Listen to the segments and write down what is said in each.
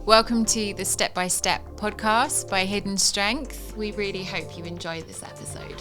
Welcome to the Step by Step podcast by Hidden Strength. We really hope you enjoy this episode.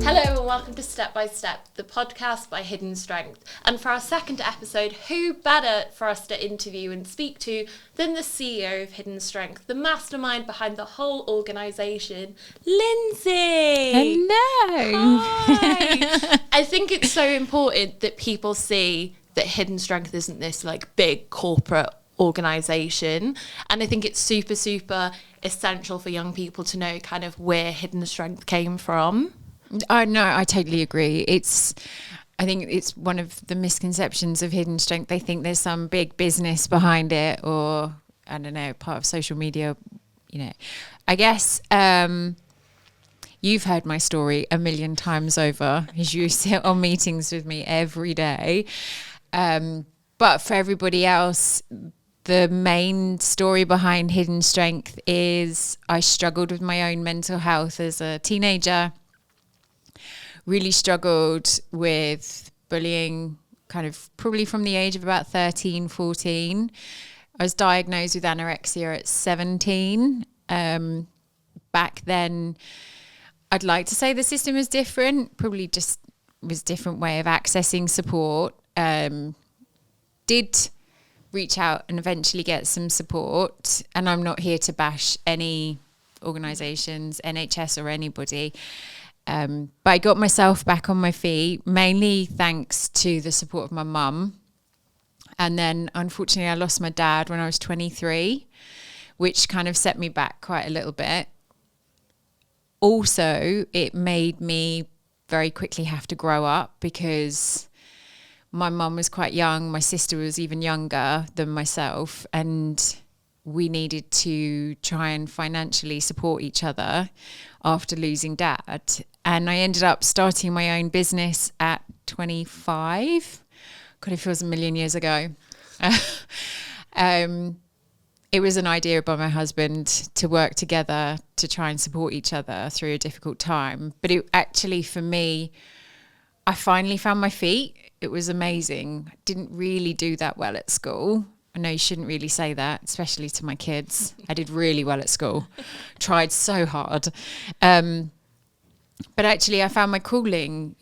Hello and welcome to Step by Step, the podcast by Hidden Strength. And for our second episode, who better for us to interview and speak to than the CEO of Hidden Strength, the mastermind behind the whole organisation, Linsey. Hello. Hi. I think it's so important that people see that Hidden Strength isn't this like big corporate organisation. And I think it's super essential for young people to know kind of where Hidden Strength came from. Oh, no, I totally agree. I think it's one of the misconceptions of Hidden Strength. They think there's some big business behind it, or I don't know, part of social media. You know, I guess you've heard my story a million times over, as you sit on meetings with me every day. But for everybody else, the main story behind Hidden Strength is I struggled with my own mental health as a teenager. Really struggled with bullying kind of probably from the age of about 13, 14. I was diagnosed with anorexia at 17. Back then, I'd like to say the system was different, probably just was a different way of accessing support. Did reach out and eventually get some support. And I'm not here to bash any organisations, NHS or anybody. But I got myself back on my feet, mainly thanks to the support of my mum. And then, unfortunately, I lost my dad when I was 23, which kind of set me back quite a little bit. Also, it made me very quickly have to grow up because my mum was quite young. My sister was even younger than myself. And we needed to try and financially support each other after losing dad. And I ended up starting my own business at 25. God, it feels a million years ago. It was an idea by my husband to work together to try and support each other through a difficult time. But it actually, for me, I finally found my feet. It was amazing. I didn't really do that well at school. I know you shouldn't really say that, especially to my kids. I did really well at school. Tried so hard. But actually, I found my calling.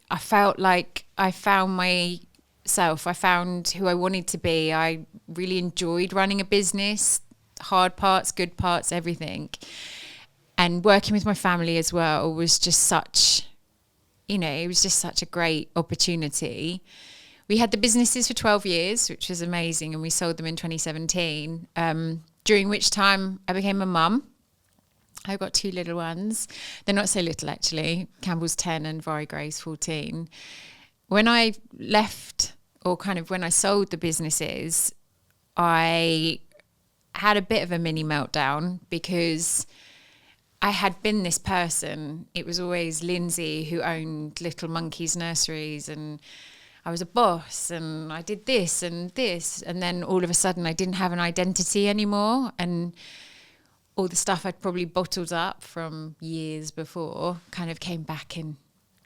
I felt like I found myself. I found who I wanted to be. I really enjoyed running a business, hard parts, good parts, everything. And working with my family as well was just such, it was just such a great opportunity. We had the businesses for 12 years, which was amazing, and we sold them in 2017, during which time I became a mum. I've got two little ones. They're not so little, actually. Campbell's 10 and Vari Gray's 14. When I left, or kind of when I sold the businesses, I had a bit of a mini meltdown because I had been this person. It was always Linsey who owned Little Monkeys nurseries, and I was a boss and I did this. And then all of a sudden I didn't have an identity anymore, and all the stuff I'd probably bottled up from years before kind of came back and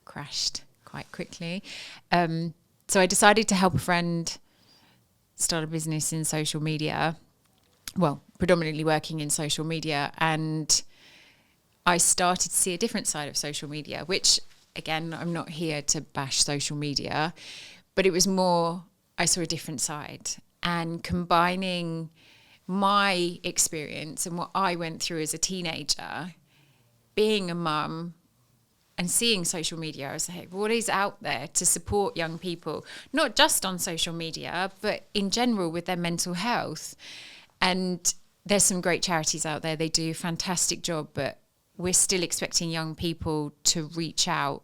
crashed quite quickly. So I decided to help a friend start a business in social media, well, predominantly working in social media, and I started to see a different side of social media, which, again, I'm not here to bash social media, but it was more, I saw a different side. And combining my experience and what I went through as a teenager, being a mum and seeing social media, I was like, what is out there to support young people, not just on social media, but in general with their mental health? And there's some great charities out there. They do a fantastic job, but we're still expecting young people to reach out,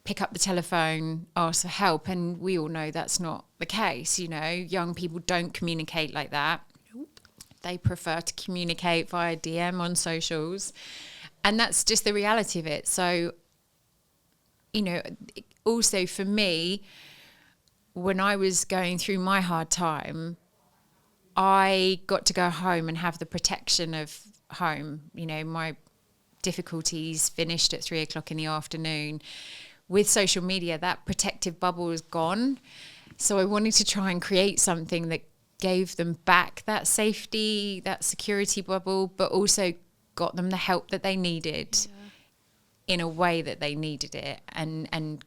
pick up the telephone, ask for help. And we all know that's not the case. Young people don't communicate like that. They prefer to communicate via DM on socials. And that's just the reality of it. So, also for me, when I was going through my hard time, I got to go home and have the protection of home. My difficulties finished at 3:00 in the afternoon. With social media, that protective bubble is gone. So I wanted to try and create something that gave them back that safety, that security bubble, but also got them the help that they needed in a way that they needed it, and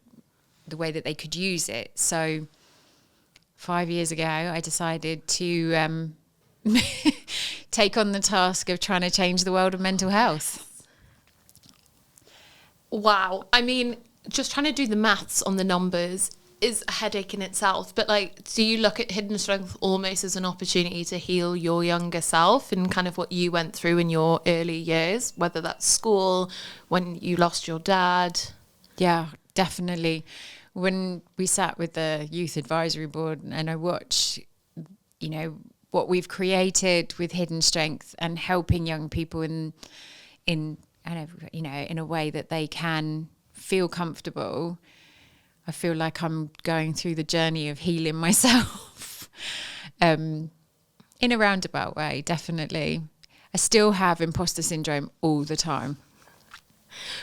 the way that they could use it. So 5 years ago, I decided to take on the task of trying to change the world of mental health. Wow. I mean, just trying to do the maths on the numbers is a headache in itself. But like, do you look at Hidden Strength almost as an opportunity to heal your younger self and kind of what you went through in your early years, whether that's school, when you lost your dad? Yeah, definitely. When we sat with the youth advisory board and I watched, you know, what we've created with Hidden Strength and helping young people in a way that they can feel comfortable, I feel like I'm going through the journey of healing myself in a roundabout way, definitely. I still have imposter syndrome all the time.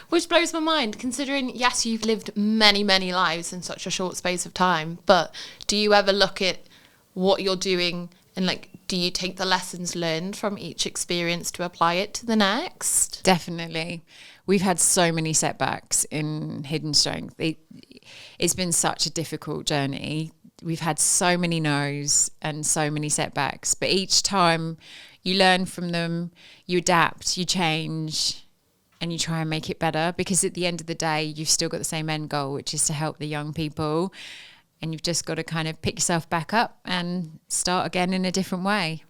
Which blows my mind, considering, yes, you've lived many, many lives in such a short space of time, but do you ever look at what you're doing and like, do you take the lessons learned from each experience to apply it to the next? Definitely. We've had so many setbacks in Hidden Strength. It's been such a difficult journey. We've had so many no's and so many setbacks, but each time you learn from them, you adapt, you change, and you try and make it better, because at the end of the day, you've still got the same end goal, which is to help the young people. And you've just got to kind of pick yourself back up and start again in a different way.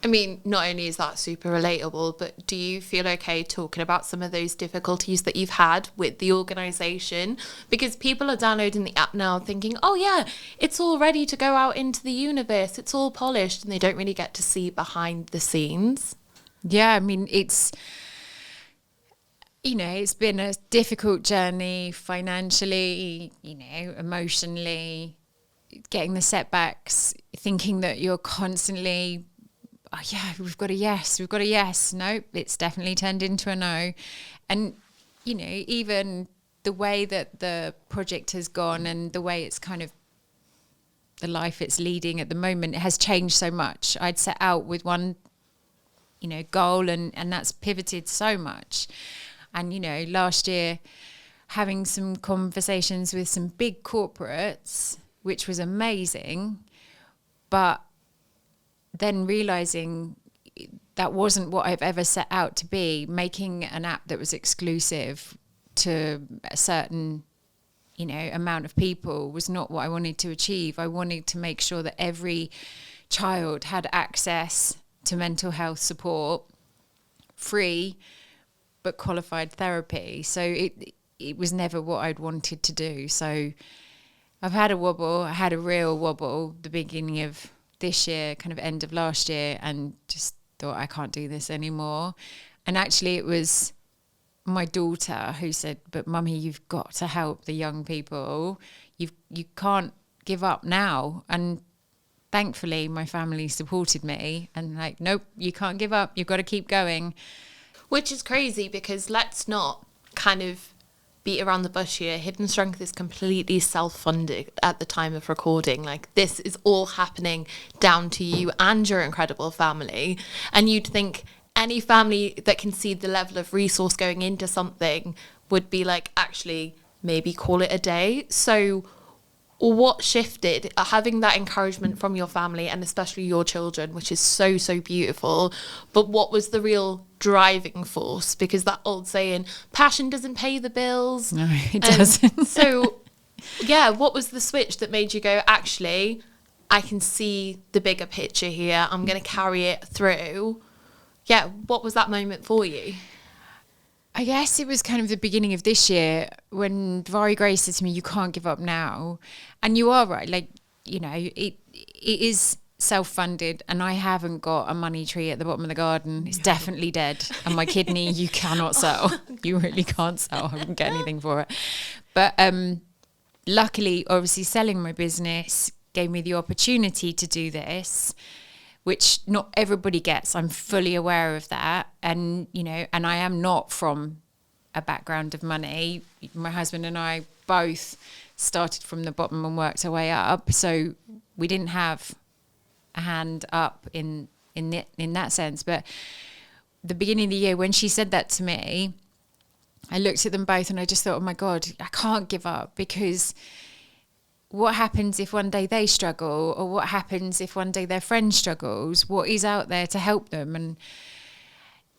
I mean, not only is that super relatable, but do you feel okay talking about some of those difficulties that you've had with the organisation? Because people are downloading the app now thinking, oh yeah, it's all ready to go out into the universe, it's all polished, and they don't really get to see behind the scenes. Yeah, I mean, it's been a difficult journey financially, emotionally, getting the setbacks, thinking that you're constantly, oh yeah, we've got a yes. Nope, it's definitely turned into a no. And, even the way that the project has gone and the way it's kind of the life it's leading at the moment, it has changed so much. I'd set out with one, goal and that's pivoted so much. And, last year, having some conversations with some big corporates, which was amazing, but then realizing that wasn't what I've ever set out to be. Making an app that was exclusive to a certain, amount of people was not what I wanted to achieve. I wanted to make sure that every child had access to mental health support, free, but qualified therapy. So it was never what I'd wanted to do. So I've had a wobble. I had a real wobble the beginning of this year, kind of end of last year, and just thought I can't do this anymore. And actually it was my daughter who said, but Mummy, you've got to help the young people. You can't give up now. And thankfully my family supported me and like, nope, you can't give up. You've got to keep going. Which is crazy, because let's not kind of beat around the bush here. Hidden Strength is completely self-funded at the time of recording. Like, this is all happening down to you and your incredible family. And you'd think any family that can see the level of resource going into something would be like, actually, maybe call it a day. So what shifted, having that encouragement from your family and especially your children, which is so, so beautiful, but what was the real driving force? Because that old saying, passion doesn't pay the bills. No, it doesn't. So yeah, what was the switch that made you go, actually, I can see the bigger picture here, I'm going to carry it through? Yeah, what was that moment for you? I guess it was kind of the beginning of this year when Vari Grace said to me, you can't give up now. And you are right. Like, it is self-funded and I haven't got a money tree at the bottom of the garden. It's definitely dead. And my kidney, you cannot sell. You really can't sell. I wouldn't get anything for it. But luckily, obviously, selling my business gave me the opportunity to do this, which not everybody gets. I'm fully aware of that. And, and I am not from a background of money. My husband and I both started from the bottom and worked our way up. So we didn't have a hand up in that sense. But the beginning of the year, when she said that to me, I looked at them both and I just thought, oh my God, I can't give up, because what happens if one day they struggle, or what happens if one day their friend struggles? What is out there to help them? And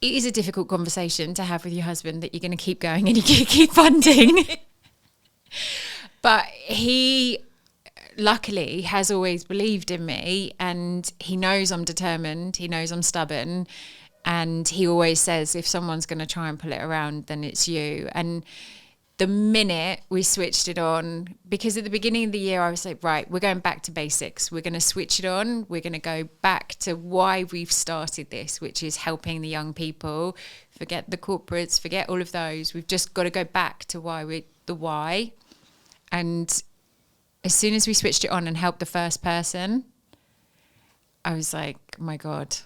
it is a difficult conversation to have with your husband, that you're going to keep going and you keep funding. But he luckily has always believed in me, and he knows I'm determined. He knows I'm stubborn. And he always says, if someone's going to try and pull it around, then it's you. And the minute we switched it on, because at the beginning of the year, I was like, right, we're going back to basics. We're going to switch it on. We're going to go back to why we've started this, which is helping the young people. Forget the corporates, forget all of those. We've just got to go back to the why. And as soon as we switched it on and helped the first person, I was like, oh my God,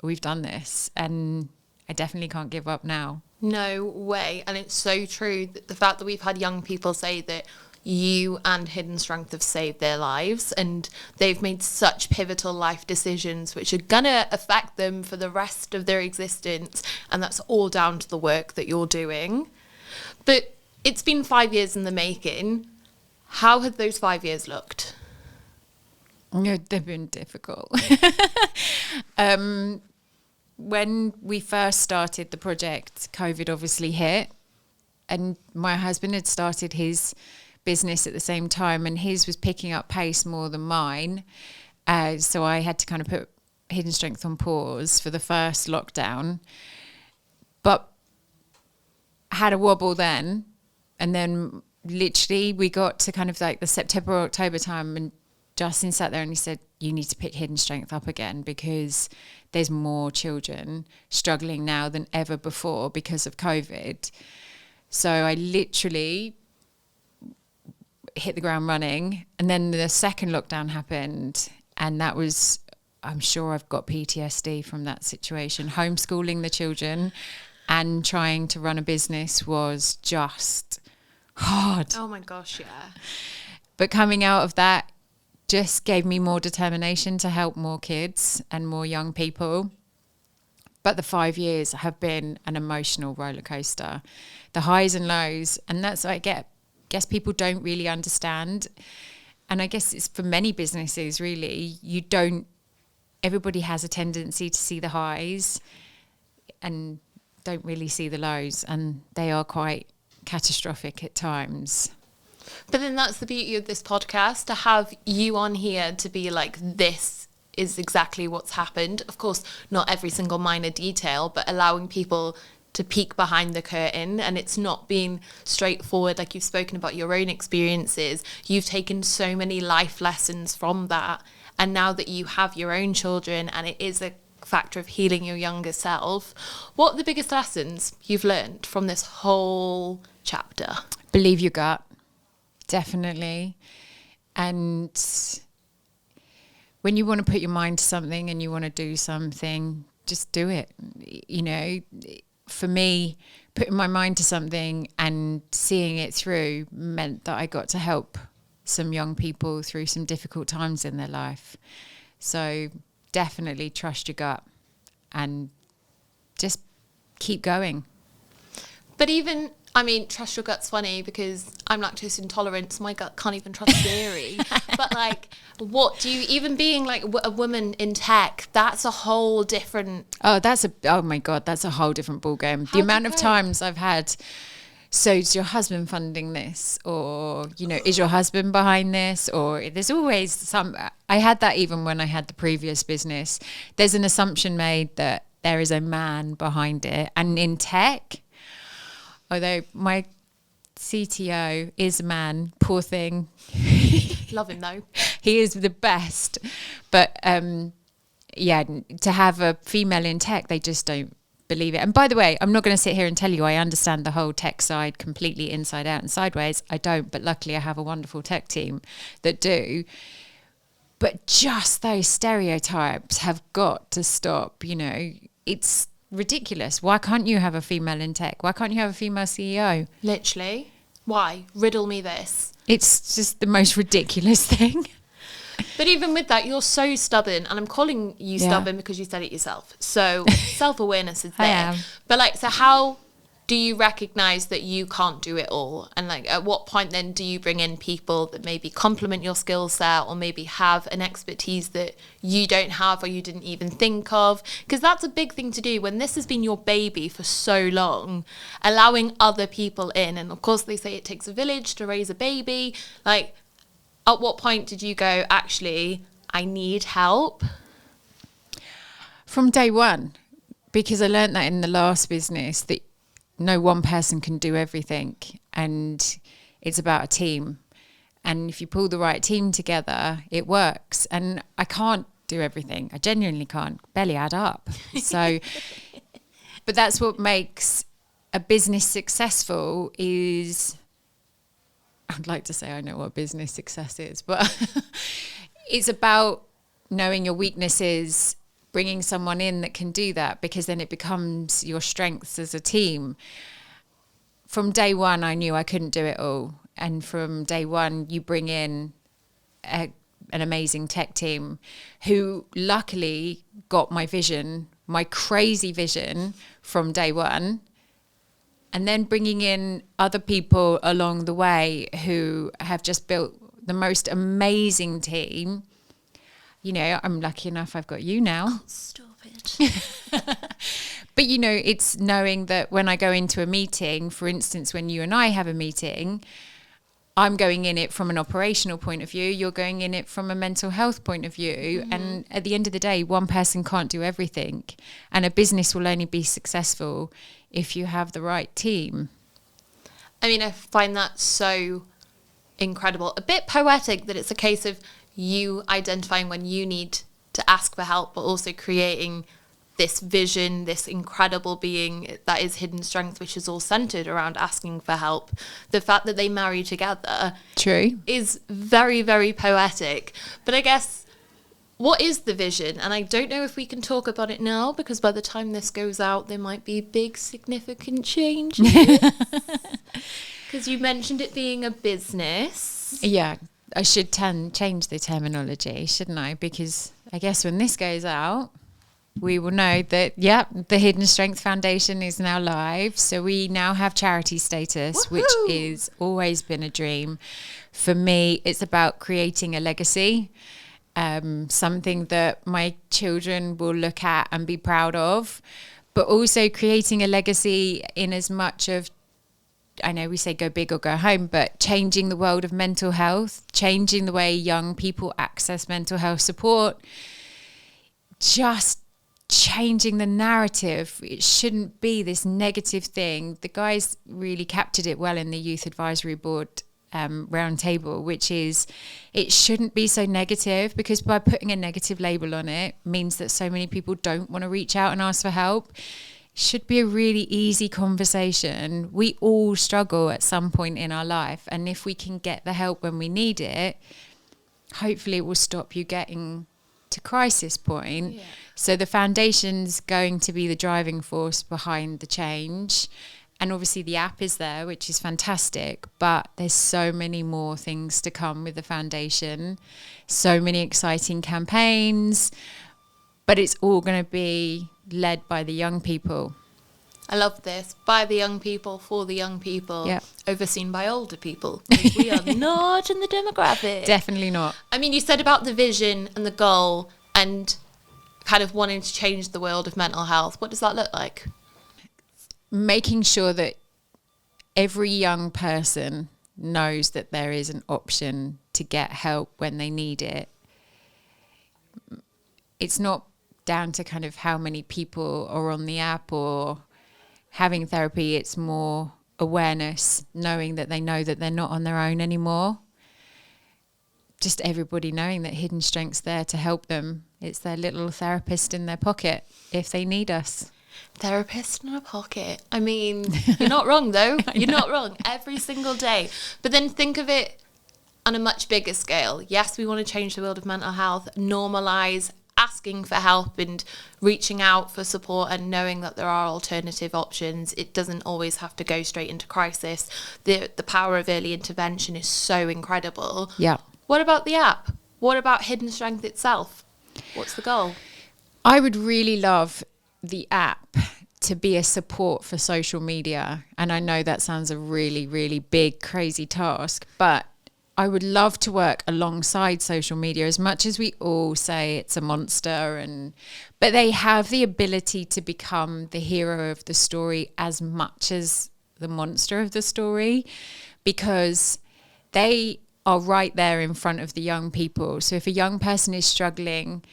we've done this, and I definitely can't give up now. No way. And it's so true that the fact that we've had young people say that you and Hidden Strength have saved their lives, and they've made such pivotal life decisions which are gonna affect them for the rest of their existence, and that's all down to the work that you're doing. But it's been 5 years in the making. How have those 5 years looked? No, they've been difficult. When we first started the project, COVID obviously hit, and my husband had started his business at the same time, and his was picking up pace more than mine. So I had to kind of put Hidden Strength on pause for the first lockdown, but had a wobble then. And then literally we got to kind of like the September or October time, and Justin sat there and he said, you need to pick Hidden Strength up again, because there's more children struggling now than ever before because of COVID. So I literally hit the ground running. And then the second lockdown happened, and that was, I'm sure I've got PTSD from that situation. Homeschooling the children and trying to run a business was just hard. Oh my gosh, yeah. But coming out of that just gave me more determination to help more kids and more young people. But the 5 years have been an emotional roller coaster, the highs and lows. And that's what I guess people don't really understand. And I guess it's for many businesses, really, everybody has a tendency to see the highs and don't really see the lows. And they are quite catastrophic at times. But then that's the beauty of this podcast, to have you on here to be like, this is exactly what's happened. Of course, not every single minor detail, but allowing people to peek behind the curtain, and it's not being straightforward. Like, you've spoken about your own experiences. You've taken so many life lessons from that. And now that you have your own children, and it is a factor of healing your younger self, what are the biggest lessons you've learned from this whole chapter? Believe your gut. Definitely. And when you want to put your mind to something and you want to do something, just do it. You know, for me, putting my mind to something and seeing it through meant that I got to help some young people through some difficult times in their life. So definitely trust your gut and just keep going. But even, I mean, trust your gut's funny because I'm lactose intolerant, so my gut can't even trust dairy. But like, what do you, even being like a woman in tech, that's a whole different... Oh my God, that's a whole different ballgame. The amount of times I've had, so is your husband funding this? Or, you know, is your husband behind this? Or there's always some, I had that even when I had the previous business. There's an assumption made that there is a man behind it. And in tech, although my CTO is a man, poor thing. Love him though. He is the best. But yeah, to have a female in tech, they just don't believe it. And by the way, I'm not going to sit here and tell you I understand the whole tech side completely inside out and sideways. I don't, but luckily I have a wonderful tech team that do. But just those stereotypes have got to stop. You know, it's ridiculous. Why can't you have a female in tech? Why can't you have a female CEO? Literally. Why? Riddle me this. It's just the most ridiculous thing. But even with that, you're so stubborn, and I'm calling you stubborn because you said it yourself. So self-awareness is there. I am. But like, so how do you recognize that you can't do it all? And like, at what point then do you bring in people that maybe complement your skill set, or maybe have an expertise that you don't have or you didn't even think of? Because that's a big thing to do when this has been your baby for so long, allowing other people in. And of course they say it takes a village to raise a baby. Like, at what point did you go, actually, I need help? From day one, because I learned that in the last business, that no one person can do everything, and it's about a team. And if you pull the right team together, it works. And I can't do everything. I genuinely can't. Barely add up. So, but that's what makes a business successful. Is, I'd like to say I know what business success is, but it's about knowing your weaknesses, bringing someone in that can do that, because then it becomes your strengths as a team. From day one, I knew I couldn't do it all. And from day one, you bring in an amazing tech team who luckily got my vision, my crazy vision from day one. And then bringing in other people along the way who have just built the most amazing team. You know, I'm lucky enough I've got you now. Oh, stop it. But, you know, it's knowing that when I go into a meeting, for instance, when you and I have a meeting, I'm going in it from an operational point of view. You're going in it from a mental health point of view. Mm-hmm. And at the end of the day, one person can't do everything. And a business will only be successful if you have the right team. I mean, I find that so incredible. A bit poetic that it's a case of you identifying when you need to ask for help, but also creating this vision, this incredible being that is Hidden Strength, which is all centered around asking for help. The fact that they marry together is very, very poetic. But I guess, what is the vision? And I don't know if we can talk about it now, because by the time this goes out, there might be big, significant changes. Because you mentioned it being a business. Yeah, I should change the terminology, shouldn't I? Because I guess when this goes out, we will know that, the Hidden Strength Foundation is now live. So we now have charity status, which is always been a dream. For me, it's about creating a legacy. Something that my children will look at and be proud of, but also creating a legacy in as much of, I know we say go big or go home, but changing the world of mental health, changing the way young people access mental health support, just changing the narrative. It shouldn't be this negative thing. The guys really captured it well in the Youth Advisory Board round table, which is, it shouldn't be so negative, because by putting a negative label on it means that so many people don't want to reach out and ask for help. It should be a really easy conversation. We all struggle at some point in our life, and if we can get the help when we need it, hopefully it will stop you getting to crisis point. Yeah. So the foundation's going to be the driving force behind the change. And obviously the app is there, which is fantastic, but there's so many more things to come with the foundation, so many exciting campaigns, but it's all going to be led by the young people. I love this. By the young people, for the young people, yep. Overseen by older people. We are not in the demographic. Definitely not. I mean, you said about the vision and the goal and kind of wanting to change the world of mental health. What does that look like? Making sure that every young person knows that there is an option to get help when they need it. It's not down to kind of how many people are on the app or having therapy. It's more awareness, knowing that they know that they're not on their own anymore. Just everybody knowing that Hidden Strength's there to help them. It's their little therapist in their pocket if they need us. Therapist in a pocket. I mean, you're not wrong though. You're not wrong every single day. But then think of it on a much bigger scale. Yes, we want to change the world of mental health, normalise asking for help and reaching out for support and knowing that there are alternative options. It doesn't always have to go straight into crisis. The power of early intervention is so incredible. Yeah. What about the app? What about Hidden Strength itself? What's the goal? I would really love the app to be a support for social media. And I know that sounds a really, really big, crazy task, but I would love to work alongside social media, as much as we all say it's a monster, but they have the ability to become the hero of the story as much as the monster of the story, because they are right there in front of the young people. So if a young person is struggling,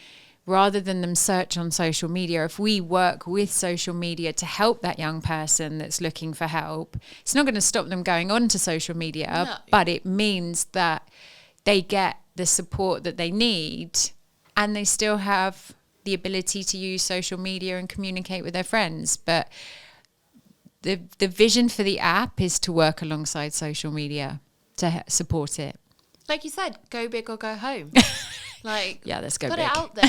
rather than them search on social media, if we work with social media to help that young person that's looking for help, it's not going to stop them going on to social media, but it means that they get the support that they need, and they still have the ability to use social media and communicate with their friends. But the vision for the app is to work alongside social media to support it. Like you said, go big or go home. Yeah, let's go put big. It out there.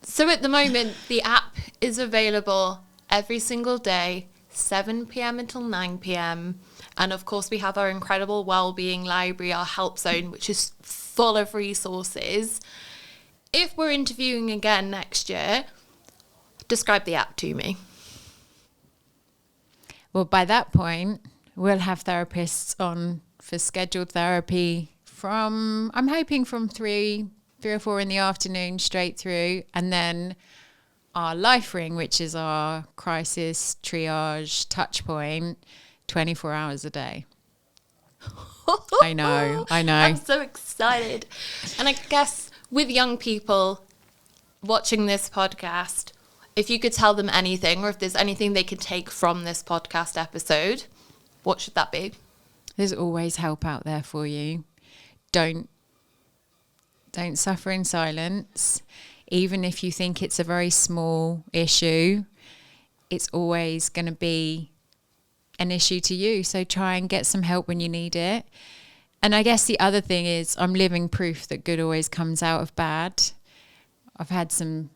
So at the moment, the app is available every single day, 7 p.m. until 9 p.m. And of course, we have our incredible wellbeing library, our help zone, which is full of resources. If we're interviewing again next year, describe the app to me. Well, by that point, we'll have therapists on for scheduled therapy from, I'm hoping from 3 or 4 in the afternoon straight through, and then our life ring, which is our crisis triage touch point, 24 hours a day. I know. I'm so excited. And I guess with young people watching this podcast, if you could tell them anything, or if there's anything they could take from this podcast episode, what should that be? There's always help out there for you. Don't suffer in silence. Even if you think it's a very small issue, it's always going to be an issue to you. So try and get some help when you need it. And I guess the other thing is, I'm living proof that good always comes out of bad. I've had some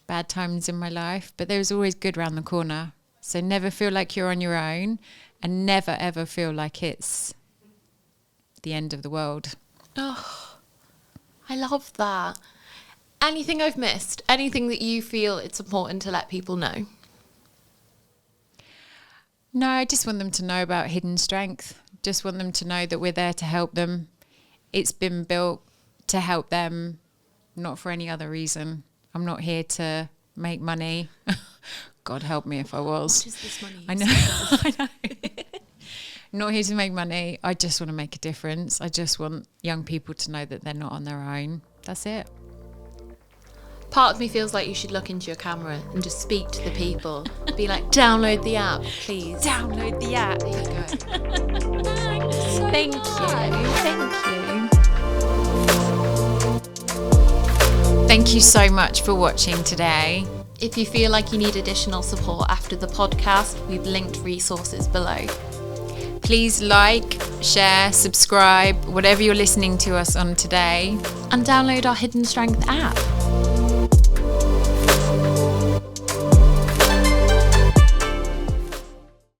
bad times in my life, but there's always good around the corner. So never feel like you're on your own, and never ever feel like it's the end of the world. Oh, I love that. Anything I've missed? Anything that you feel it's important to let people know? No, I just want them to know about Hidden Strength. Just want them to know that we're there to help them. It's been built to help them, not for any other reason. I'm not here to make money. God help me if I was. What is this money? I know. I know. Not here to make money. I just want to make a difference. I just want young people to know that they're not on their own. That's it. Part of me feels like you should look into your camera and just speak to the people. Be like, download the app, please. Download the app. There you go. Thank you. Thank you so much for watching today. If you feel like you need additional support after the podcast, we've linked resources below. Please like, share, subscribe, whatever you're listening to us on today. And download our Hidden Strength app.